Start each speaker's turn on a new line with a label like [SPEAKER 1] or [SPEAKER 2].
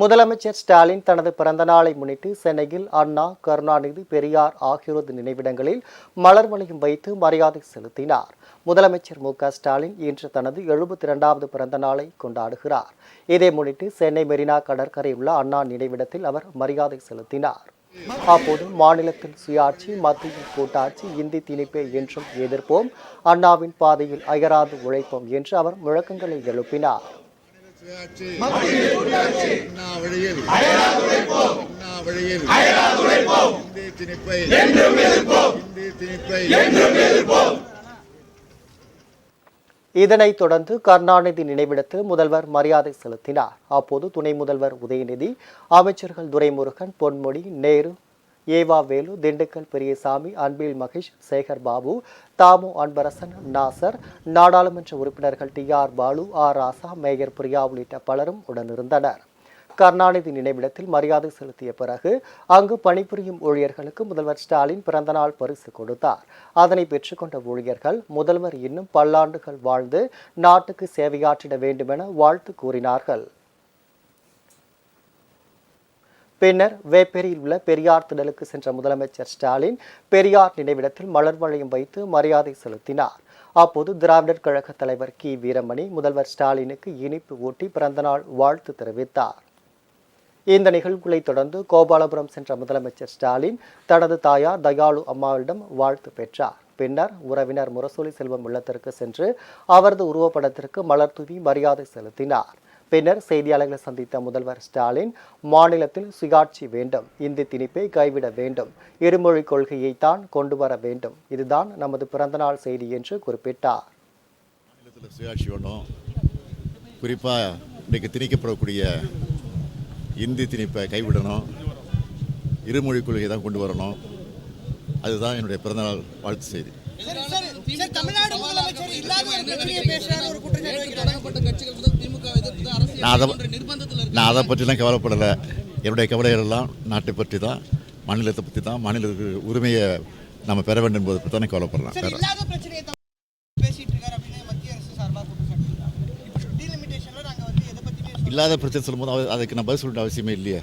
[SPEAKER 1] முதலமைச்சர் ஸ்டாலின் தனது பிறந்த நாளை முன்னிட்டு சென்னையில் அண்ணா, கருணாநிதி, பெரியார் ஆகியோரது நினைவிடங்களில் மலர் வளையம் வைத்து மரியாதை செலுத்தினார். முதலமைச்சர் ஸ்டாலின் இன்று தனது 72வது பிறந்த நாளை கொண்டாடுகிறார். இதை முன்னிட்டு சென்னை மெரினா கடற்கரையில் உள்ள அண்ணா நினைவிடத்தில் அவர் மரியாதை செலுத்தினார். அப்போது மாநிலத்தில் சுயாட்சி, மத்தியில் கூட்டாட்சி, இந்தி திணிப்பை என்றும் எதிர்ப்போம், அண்ணாவின் பாதையில் அயராது உழைப்போம் என்று அவர் முழக்கங்களை எழுப்பினார். இதனைத் தொடர்ந்து கருணாநிதி நினைவிடத்தில் முதல்வர் மரியாதை செலுத்தினார். அப்போது துணை முதல்வர் உதயநிதி, அமைச்சர்கள் துரைமுருகன், பொன்முடி, நேரு, ஏவா வேலு, திண்டுக்கல் பெரியசாமி, அன்பில் மகேஷ், சேகர் பாபு, தாமு அன்பரசன், நாசர், நாடாளுமன்ற உறுப்பினர்கள் TR பாலு, ராசா, மேயர் பிரியா உள்ளிட்ட பலரும் உடனிருந்தனர். கருணாநிதி நினைவிடத்தில் மரியாதை செலுத்திய பிறகு அங்கு பணிபுரியும் ஊழியர்களுக்கு முதல்வர் ஸ்டாலின் பிறந்தநாள் பரிசு கொடுத்தார். அதனை பெற்றுக்கொண்ட ஊழியர்கள் முதல்வர் இன்னும் பல்லாண்டுகள் வாழ்ந்து நாட்டுக்கு சேவையாற்றிட வேண்டும் என வாழ்த்து கூறினார்கள். பின்னர் வேப்பேரியில் உள்ள பெரியார் திடலுக்கு சென்ற முதலமைச்சர் ஸ்டாலின் பெரியார் நினைவிடத்தில் மலர் வளையம் வைத்து மரியாதை செலுத்தினார். அப்போது திராவிடர் கழக தலைவர் வீரமணி முதல்வர் ஸ்டாலினுக்கு இனிப்பு ஊட்டி பிறந்தநாள் வாழ்த்து தெரிவித்தார். இந்த நிகழ்வுகளை தொடர்ந்து கோபாலபுரம் சென்ற முதலமைச்சர் ஸ்டாலின் தனது தாயார் தயாளு அம்மாவிடம் வாழ்த்து பெற்றார். பின்னர் உறவினர் முரசொலி செல்வம் இல்லத்திற்கு சென்று அவரது உருவப்படத்திற்கு மலர் தூவி மரியாதை செலுத்தினார். பின்னர் செய்தியாளர்களை சந்தித்த முதல்வர் ஸ்டாலின் மாநிலத்தில் சுயாட்சி வேண்டும், இந்தி திணிப்பை கைவிட வேண்டும், இருமொழி கொள்கையை தான் கொண்டு வர வேண்டும், இதுதான் நமது பிறந்தநாள் செய்தி என்று குறிப்பிட்டார்.
[SPEAKER 2] மாநிலத்தில் சுயாட்சி வேணும், குறிப்பாக இன்றைக்கு திணிக்கப்படக்கூடிய இந்தி திணிப்பை கைவிடணும், இருமொழி கொள்கையை தான் கொண்டு வரணும், அதுதான் என்னுடைய பிறந்தநாள் வாழ்த்து செய்தி. நான் அதை பற்றிலாம் கவலைப்படலை. என்னுடைய கவலைகள் எல்லாம் நாட்டை பற்றி தான், மாநிலத்தை பற்றி தான், மாநிலத்துக்கு உரிமையை நம்ம பெற வேண்டும் என்பதை பற்றி தானே கவலைப்படலாம். இல்லாத பிரச்சனை சொல்லும்போது அதுக்கு நான் பதில் சொல்ல அவசியமே இல்லையே.